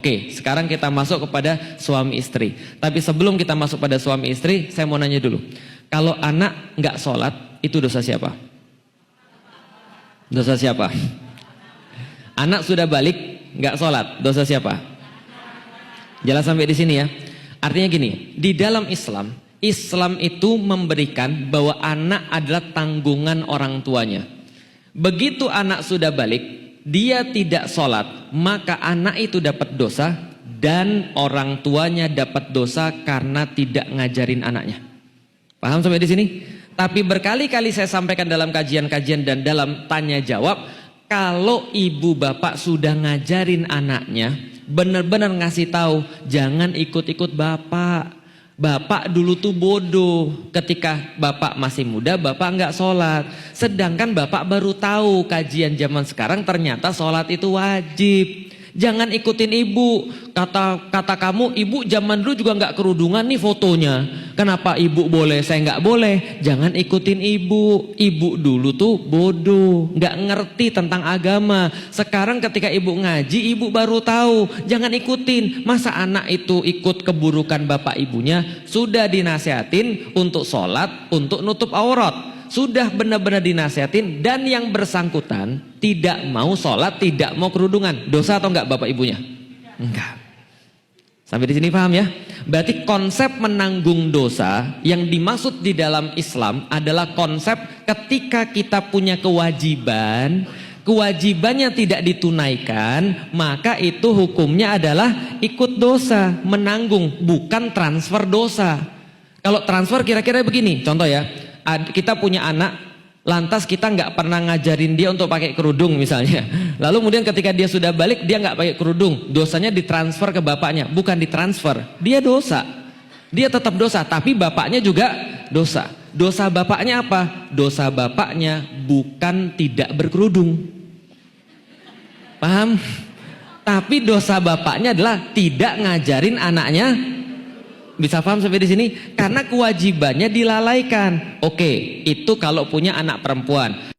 Oke, sekarang kita masuk kepada suami istri. Tapi sebelum kita masuk pada suami istri, saya mau nanya dulu. Kalau anak nggak sholat, itu dosa siapa? Dosa siapa? Anak sudah balik, nggak sholat, dosa siapa? Jelas sampai di sini ya. Artinya gini, di dalam Islam, Islam itu memberikan bahwa anak adalah tanggungan orang tuanya. Begitu anak sudah balik, dia tidak sholat, maka anak itu dapat dosa dan orang tuanya dapat dosa karena tidak ngajarin anaknya. Paham sampai di sini? Tapi berkali-kali saya sampaikan dalam kajian-kajian dan dalam tanya jawab, kalau ibu bapak sudah ngajarin anaknya, benar-benar ngasih tahu, jangan ikut-ikut bapak. Bapak dulu tuh bodoh, ketika bapak masih muda bapak nggak sholat. Sedangkan bapak baru tahu kajian zaman sekarang ternyata sholat itu wajib. Jangan ikutin ibu. Kata kamu, ibu zaman dulu juga nggak kerudungan nih fotonya. Kenapa ibu boleh, saya nggak boleh? Jangan ikutin ibu. Ibu dulu tuh bodoh, nggak ngerti tentang agama. Sekarang ketika ibu ngaji, ibu baru tahu. Jangan ikutin. Masa anak itu ikut keburukan bapak ibunya? Sudah dinasihatin untuk sholat, untuk nutup aurat. Sudah benar-benar dinasihatin dan yang bersangkutan tidak mau sholat, tidak mau kerudungan. Dosa atau enggak bapak ibunya? Enggak. Sampai di sini paham ya? Berarti konsep menanggung dosa yang dimaksud di dalam Islam adalah konsep ketika kita punya kewajiban, kewajibannya tidak ditunaikan, maka itu hukumnya adalah ikut dosa, menanggung, bukan transfer dosa. Kalau transfer kira-kira begini, contoh ya. Kita punya anak, lantas kita nggak pernah ngajarin dia untuk pakai kerudung misalnya. Lalu kemudian ketika dia sudah balik, dia nggak pakai kerudung. Dosanya ditransfer ke bapaknya, bukan ditransfer. Dia dosa, dia tetap dosa, tapi bapaknya juga dosa. Dosa bapaknya apa? Dosa bapaknya bukan tidak berkerudung. Paham? Tapi dosa bapaknya adalah tidak ngajarin anaknya. Bisa paham sampai di sini? Karena kewajibannya dilalaikan. Oke, itu kalau punya anak perempuan.